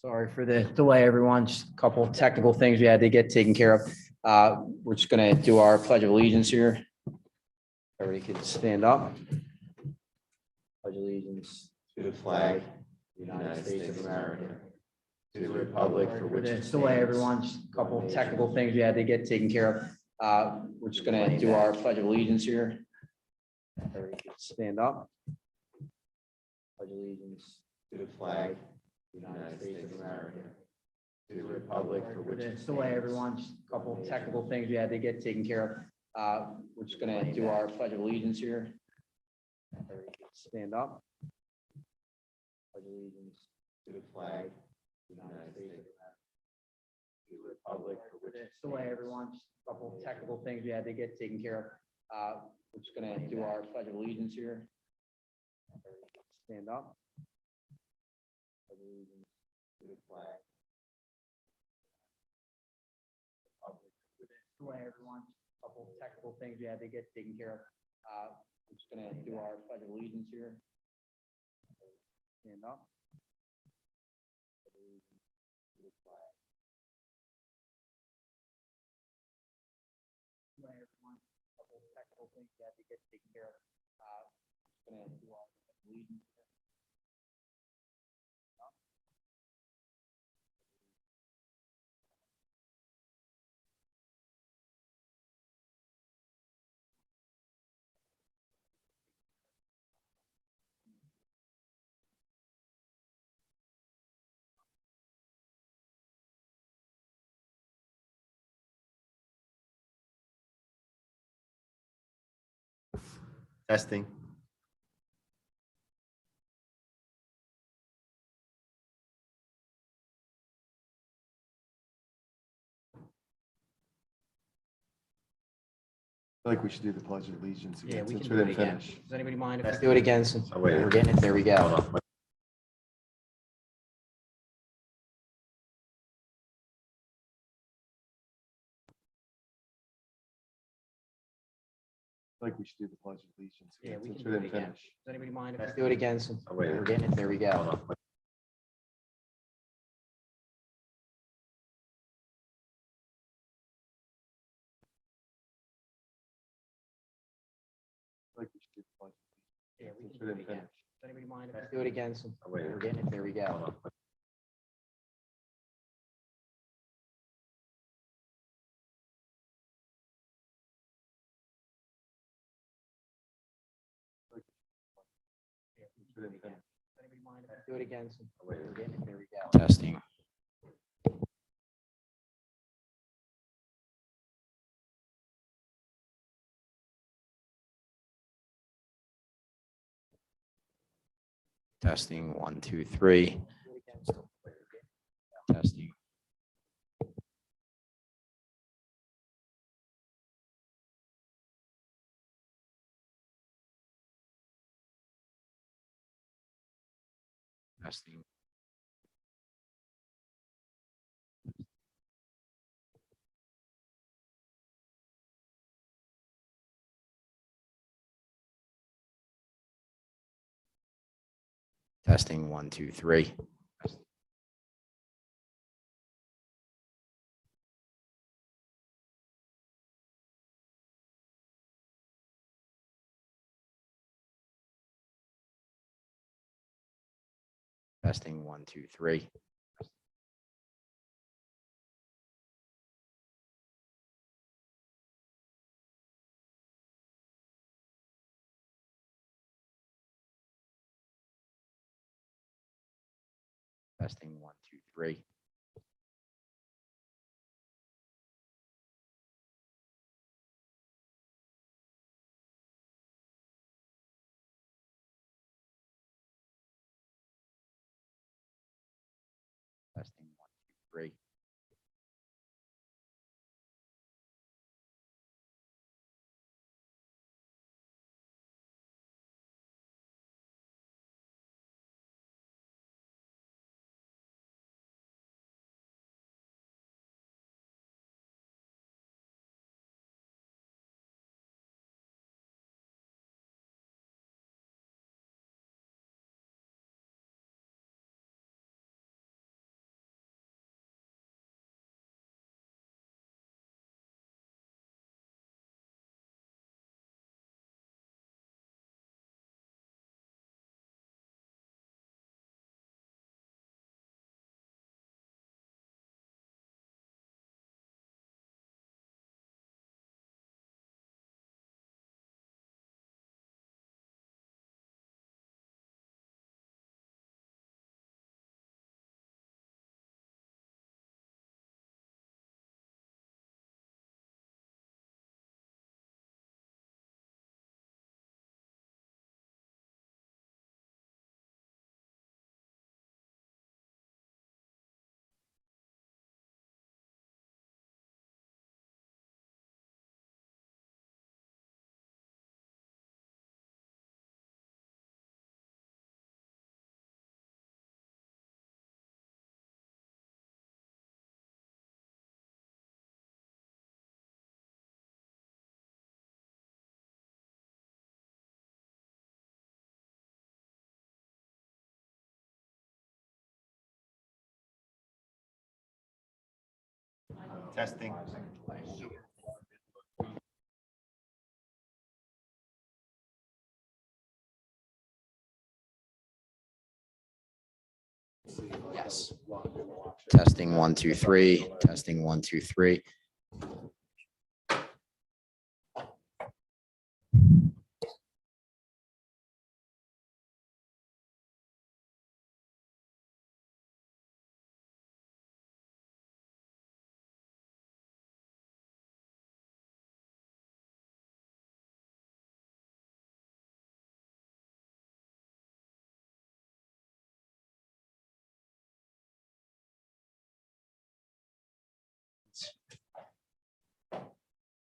Sorry for the delay, everyone. Just a couple of technical things we had to get taken care of. We're just going to do our pledge of allegiance here. Everybody can stand up. Pledge allegiance to the flag of the United States of America. to the republic for which it Delay, stands. everyone. Just a couple of technical things we had to get taken care of. We're just going to do our pledge of allegiance here. Everybody can stand up. Pledge allegiance to the flag of the United States of America. to the republic for which it Delay, stands. everyone. Just a couple of technical things we had to get taken care of. We're just going to do our pledge of allegiance here. Everybody can stand up. Pledge allegiance to the flag of the United States of America. to the republic for which it Delay, stands. everyone. Just a couple of technical things we had to get taken care of. We're just going to do our pledge of allegiance here. Everybody can stand up. Pledge allegiance to the flag Delay, everyone. Just a couple of technical things we had to get taken care of. We're just going to do our pledge of allegiance here. Stand up. Pledge allegiance to the flag. Delay, everyone. Just a couple of technical things we had to get taken care of. We're just going to do our pledge of allegiance here. Testing. I feel like we should do the pledge of allegiance Yeah, again we since can we do it didn't again. finish. Does anybody mind if we do it again? Since Oh, wait. we're getting it, there we go. Hold on. I feel like we should do the pledge of allegiance Yeah, again we since can we do it didn't again. finish. Does anybody mind if we do it again? Since Oh, wait. we're getting it, there we Hold go. on. I feel like we should do the pledge of Yeah, allegiance we since can we do it didn't again. finish. Does anybody mind if we do it again? Since Oh, wait. we're getting it, there we go. Hold on. Yeah, we Since can we do it didn't again. finish. Does anybody mind if we do it again? Since Oh, wait. we're getting it, there we go. Testing. Testing 1, 2, 3. Testing. Testing. Testing 1, 2, 3. Testing 1, 2, 3. Testing 1, 2, 3. Testing 1, 2, 3. Testing. Yes. Testing 1, 2, 3. Testing 1, 2, 3.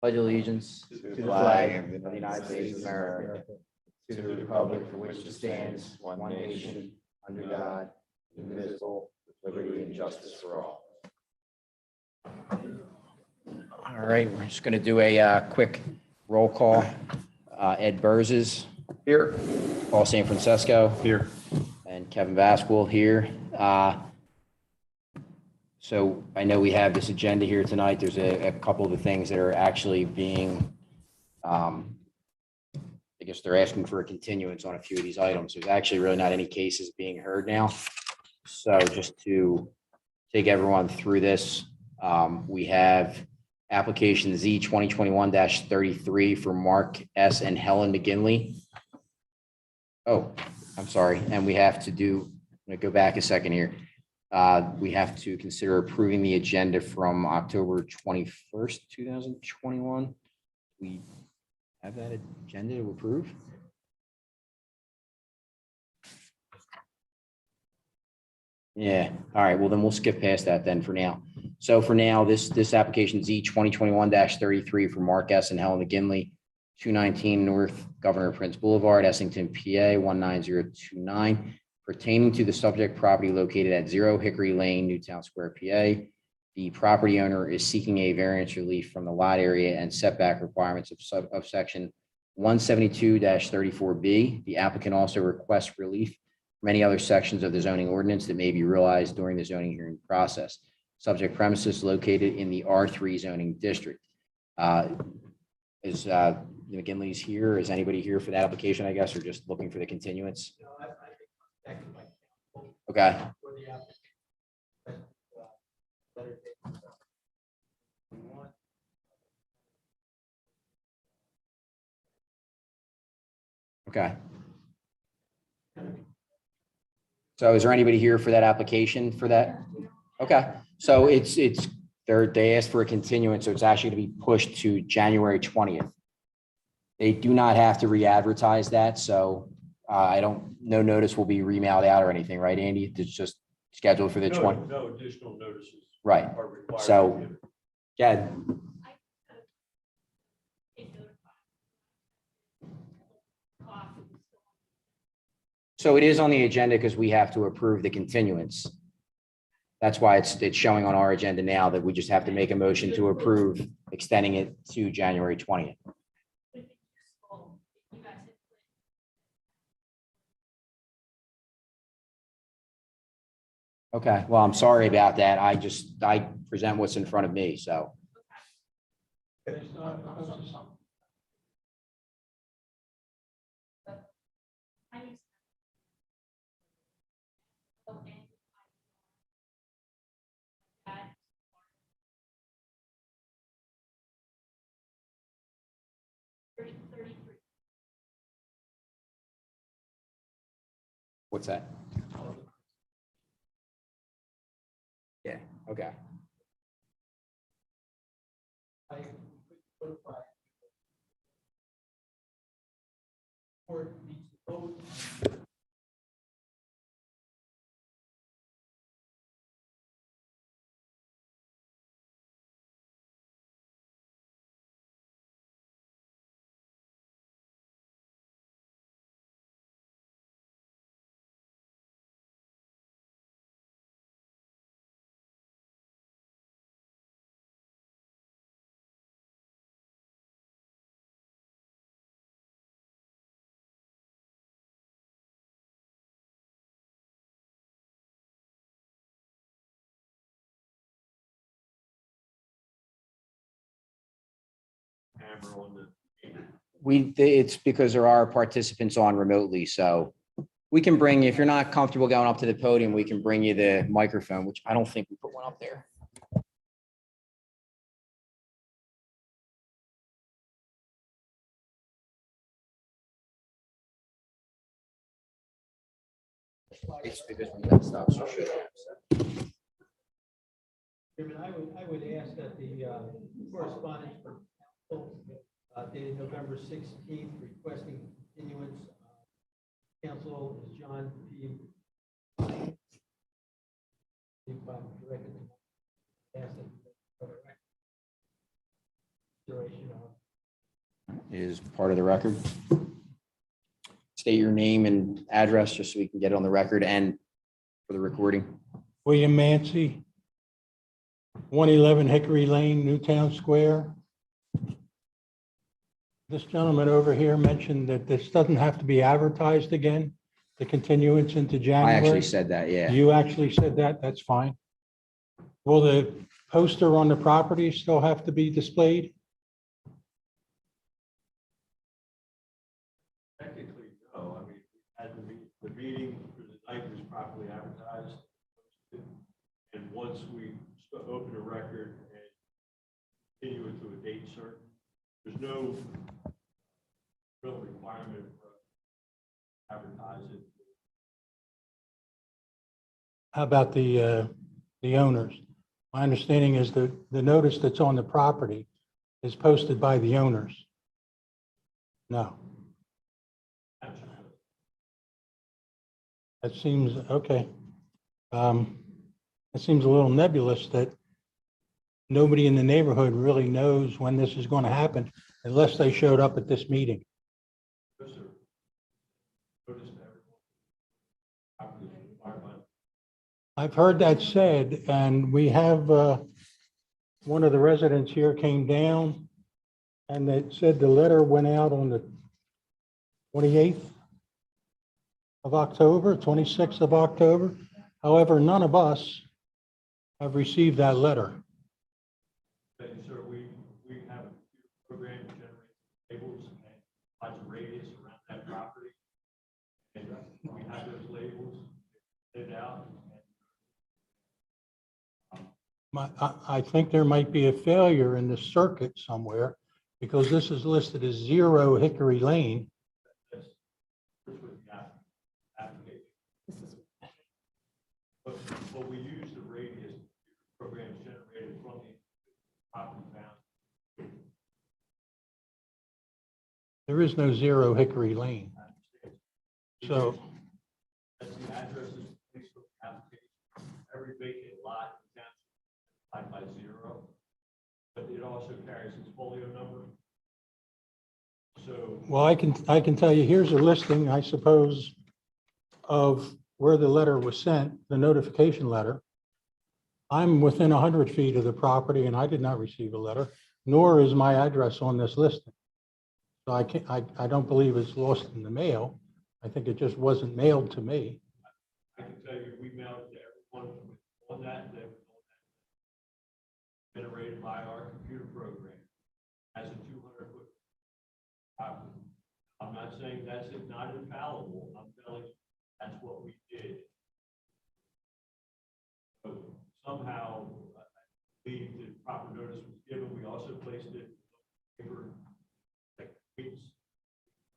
Pledge allegiance to the flag of the United States of America, to the republic for which it stands, one nation, under God, indivisible, with liberty and justice for all. All right, we're just going to do a quick roll call. Ed Burzes. Here. Paul St. Francisco. Here. And Kevin Vasquez here. So I know we have this agenda here tonight. There's a couple of the things that are actually being, I guess they're asking for a continuance on a few of these items. There's actually really not any cases being heard now. So just to take everyone through this, we have application Z 2021-33 for Mark S. and Helen McGinley. Oh, I'm sorry. And we have to do, I'm going to go back a second here. We have to consider approving the agenda from October 21st, 2021. We have that agenda to approve. Yeah. All right. Well, then we'll skip past that then for now. So for now, this application Z 2021-33 for Mark S. and Helen McGinley, 219 North Governor Printz Blvd, Essington, PA 19029. Pertaining to the subject property located at 0 Hickory Lane, Newtown Square, PA. The property owner is seeking a variance relief from the lot area and setback requirements of section 172-34B. The applicant also requests relief from any other sections of the zoning ordinance that may be realized during the zoning hearing process. Subject premises located in the R3 zoning district. Is the McGinley's here? Is anybody here for that application, I guess, or just looking for the continuance? Okay. Okay. So is there anybody here for that application for that? Okay. So they asked for a continuance, so it's actually going to be pushed to January 20th. They do not have to re-advertise that, so no notice will be remailed out or anything, right, Andy? It's just scheduled for the 20th. No additional notices. Right. Are required. So, yeah. So it is on the agenda because we have to approve the continuance. That's why it's showing on our agenda now that we just have to make a motion to approve extending it to January 20th. Okay, well, I'm sorry about that. I present what's in front of me, so. What's that? Yeah, okay. camera on the. It's because there are participants on remotely, so we can bring, if you're not comfortable going up to the podium, we can bring you the microphone, which I don't think we put one up there. It's because we got stuff, so should have, so. Chairman, I would ask that the correspondence for council dated November 16th requesting continuance. Council is John P. If I'm directed to ask that for the consideration of. Is part of the record. State your name and address just so we can get it on the record and for the recording. William Mancy, 111 Hickory Lane, Newtown Square. This gentleman over here mentioned that this doesn't have to be advertised again, the continuance into I January. actually said that, yeah. You actually said that, that's fine. Will the poster on the property still have to be displayed? Technically, no. I mean, we had the meeting for the night was properly advertised. And once we open a record and continue it to a date certain, there's no real requirement for advertising. How about the owners? My understanding is that the notice that's on the property is posted by the owners. No. That seems, okay. It seems a little nebulous that nobody in the neighborhood really knows when this is going to happen unless they showed up at this meeting. Yes, sir. Notice to everyone. Properly required by. I've heard that said, and we have, one of the residents here came down and they said the letter went out on the 28th of October, 26th of October. However, none of us have received that letter. Thank you, sir. We have a computer program that generates labels and provides a radius around that property. And we have those labels laid out. I think there might be a failure in the circuit somewhere because this is listed as 0 Hickory Lane. That's with the application. But we use the radius programs generated from the property bound. There is no 0 Hickory Lane. So That's the addresses placed on the application. Every vacant lot in town by 0, but it also carries its folio number. So, well, I can tell you, here's a listing, I suppose, of where the letter was sent, the notification letter. I'm within 100 feet of the property and I did not receive a letter, nor is my address on this listing. So I don't believe it's lost in the mail. I think it just wasn't mailed to me. I can tell you, we mailed it to everyone on that generated by our computer program as a 200-foot property. I'm not saying that's not infallible. I'm telling you that's what we did. So somehow, I believe the proper notice was given. We also placed it in paper like weeks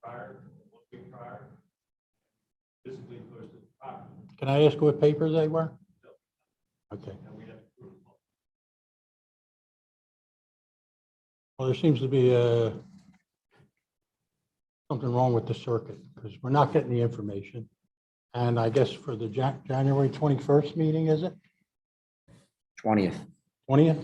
prior, 1 week prior, physically posted the property. Can I ask what papers they were? Okay. And we have Well, there seems to be something wrong with the circuit because we're not getting the information. And I guess for the January 21st meeting, is it? 20th. 20th?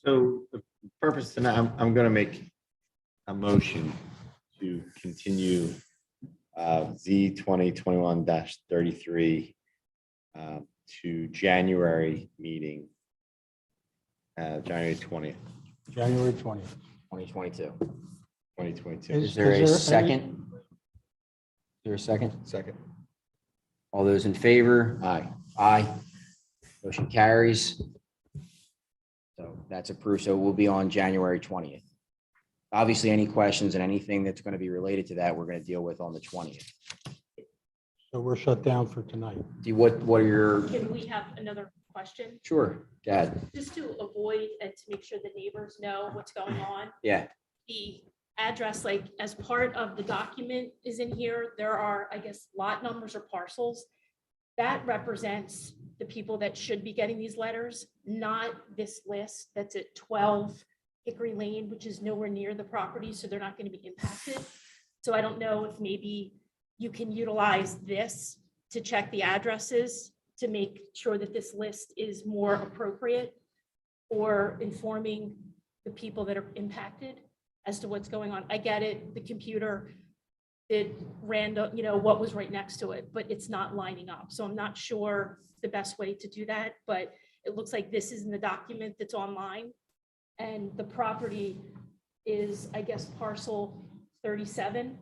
So the purpose tonight, I'm going to make a motion to continue Z 2021-33 to January meeting, January 20th, January 20th. 2022. 2022. Is- Is there a any- second? Is there a second? Second. All those in favor? Aye. Aye. Motion carries. So that's approved. So it will be on January 20th. Obviously, any questions and anything that's going to be related to that, we're going to deal with on the 20th. So we're shut down for tonight. What are your, Can we have another question? sure, go ahead. Just to avoid and to make sure the neighbors know what's going on. Yeah, The address, like as part of the document is in here, there are, I guess, lot numbers or parcels. That represents the people that should be getting these letters, not this list that's at 12 Hickory Lane, which is nowhere near the property, so they're not going to be impacted. So I don't know if maybe you can utilize this to check the addresses to make sure that this list is more appropriate or informing the people that are impacted as to what's going on. I get it, the computer did random, what was right next to it, but it's not lining up. So I'm not sure the best way to do that, but it looks like this is in the document that's online. And the property is, I guess, parcel 37.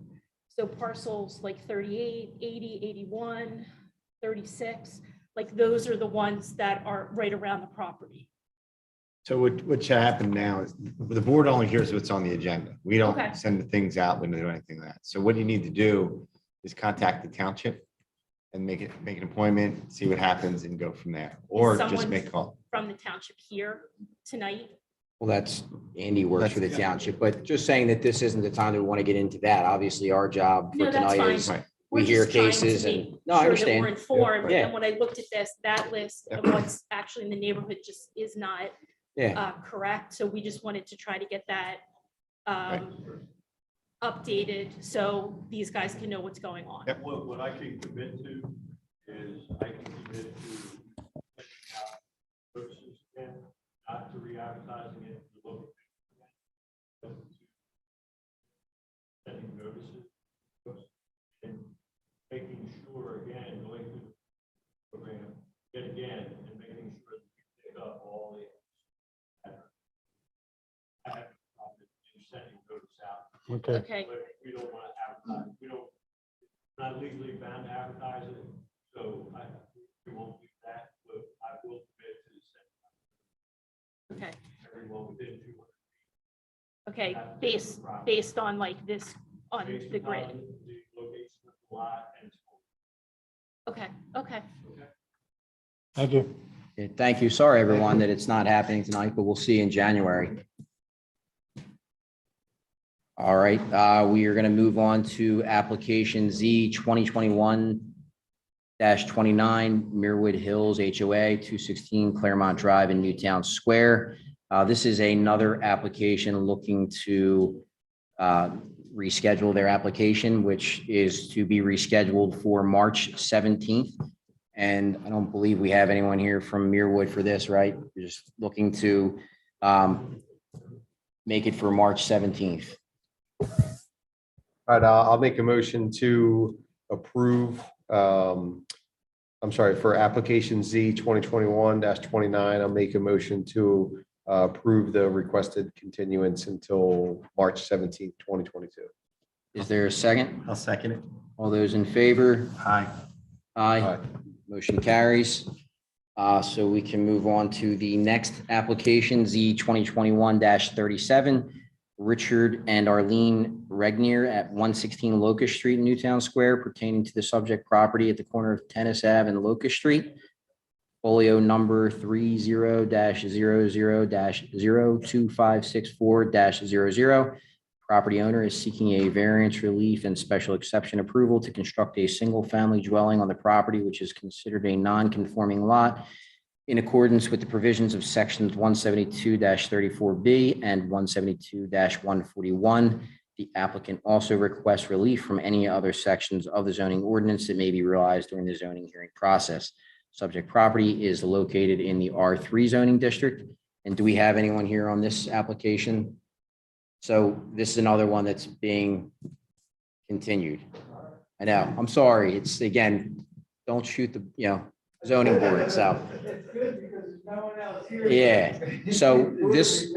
So parcels like 38, 80, 81, 36, like those are the ones that are right around the property. So what should happen now is the board only hears what's on the agenda. We don't Okay. send the things out. We don't do anything like that. So what you need to do is contact the township and make an appointment, see what happens and go from there, or just someone make a call. From the township here tonight. well, that's, Andy works for the township, but just saying that this isn't the time that we want to get into that. Obviously, our job for No, that's tonight fine. is, Right. we We're hear just trying to cases make and, no, I sure that understand. We're informed, Yeah. and when I looked at this, that list of what's actually in the neighborhood just is not Yeah, correct. So we just wanted to try to get that updated so these guys can know what's going on. Yep. What I can commit to is I can commit to sending out notices again, not to re-advertising it, to local paper again, but to sending notices and making sure, again, going through the program, yet again, and making sure that we pick up all the. I have a problem in sending notice out. Okay, Okay, But we don't want to advertise, we're not legally bound to advertise it, so we won't do that, but I will commit to send okay, everyone within 200. okay. Based on like this, on Based the upon grid. The location of the lot and its Okay, okay. thank you. Yeah, thank you. Sorry, everyone, that it's not happening tonight, but we'll see you in January. All right, we are going to move on to application Z 2021-29, Mirrorwood Hills HOA, 216 Claremont Drive in Newtown Square. This is another application looking to reschedule their application, which is to be rescheduled for March 17th. And I don't believe we have anyone here from Mirrorwood for this, right? We're just looking to make it for March 17th. All right, I'll make a motion to approve, I'm sorry, for application Z 2021-29, I'll make a motion to approve the requested continuance until March 17th, 2022. Is there a second? I'll second it. All those in favor? Aye. Aye. Motion carries. So we can move on to the next application, Z 2021-37, Richard and Arlene Regnier at 116 Locust Street, Newtown Square, pertaining to the subject property at the corner of Tennis Ave and Locust Street. Folio number 30-00-02564-00. Property owner is seeking a variance relief and special exception approval to construct a single-family dwelling on the property, which is considered a non-conforming lot in accordance with the provisions of sections 172-34B and 172-141. The applicant also requests relief from any other sections of the zoning ordinance that may be realized during the zoning hearing process. Subject property is located in the R3 zoning district. And do we have anyone here on this application? So this is another one that's being continued. I know, I'm sorry. It's, again, don't shoot the, zoning board itself. Yeah, so this,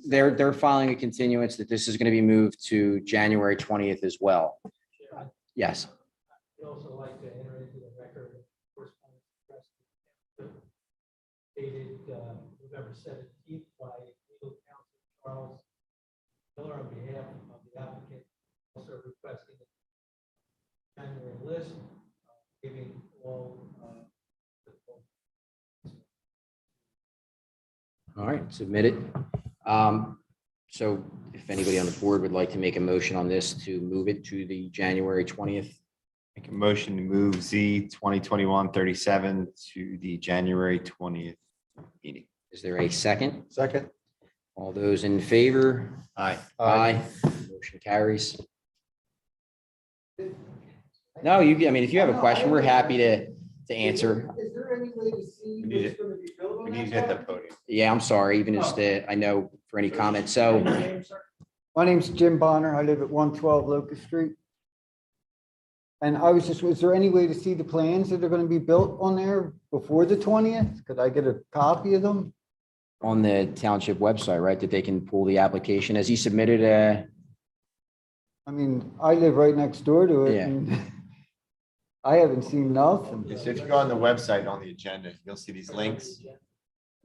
they're filing a continuance that this is going to be moved to January 20th as well. Yes. I'd also like to enter into the record correspondence addressed to Miller on behalf of the applicant, also requesting a January list, giving all. All right, submitted. So if anybody on the board would like to make a motion on this to move it to the January 20th, Make a motion to move Z 2021-37 to the January 20th meeting. is there a second? Second. All those in favor? Aye. Aye. Motion carries. No, I mean, if you have a question, we're happy to answer. Is there any way to see We need what's gonna be built on We that need to get the property? podium. Yeah, I'm sorry, even just, I know for any comments. So My name's Jim Bonner. I live at 112 Locust Street. And I was just, is there any way to see the plans that are gonna be built on there before the 20th? Could I get a copy of them? on the township website, right, that they can pull the application. Has he submitted I mean, I live right next door to it Yeah. and I haven't seen nothing. So if you go on the website on the agenda, you'll see these links.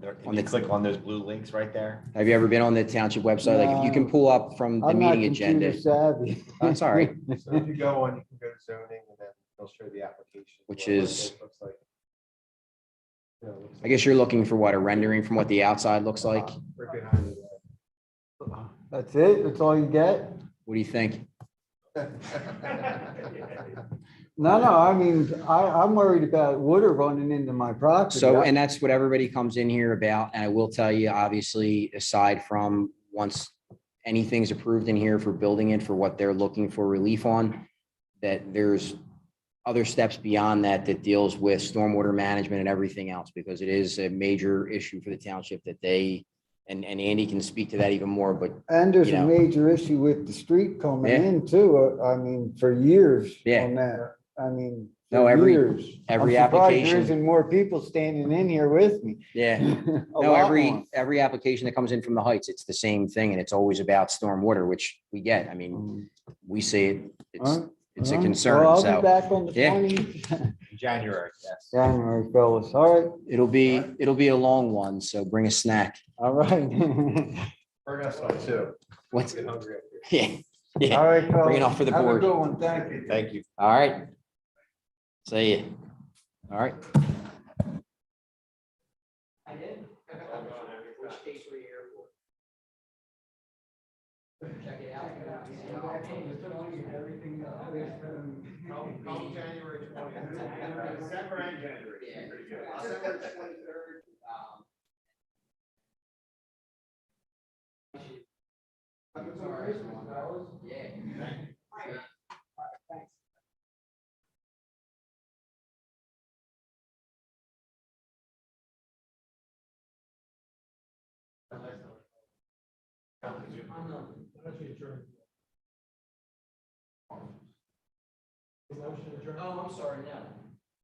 And On you the- click on those blue links right there. have you ever been on the township website? Like, if you can No. pull up from the I'm not meeting agenda. computer savvy. That's all right. So if you go on, you can go to zoning and then they'll show the application. Which what it is- looks like. Yeah, it looks I guess you're looking for what, a rendering from what the outside looks like? Right behind it. That's it? That's all you get? What do you think? No, I mean, I'm worried about water running into my property. So, and that's what everybody comes in here about. And I will tell you, obviously, aside from once anything's approved in here for building it for what they're looking for relief on, that there's other steps beyond that that deals with stormwater management and everything else, because it is a major issue for the township that they, and Andy can speak to that even more, but And there's you a know. major issue with the street coming Yeah. in too. I mean, for years Yeah. on that. I mean. No, for every years. every I'm surprised application- There isn't more people standing in here with me. yeah. A No, lot every more. application that comes in from the Heights, it's the same thing, and it's always about stormwater, which we get. I mean, Mm. we see it, it's Alright, a alright. concern, Well, I'll so be back on the yeah. 20th. January, yes. January, fellas. All right, it'll be a long one, so bring a snack. all right. Bring us one too. What's, Get hungry up here. yeah, yeah, All right, fellas. Bring it off for the Have a board. good one. Thank you. Thank you. all right. See you. All right. I did. Which case were you here for? Check it out. Come January 20th. December and January. Yeah. Pretty good. December 23rd. Yeah. Oh, I'm sorry, no.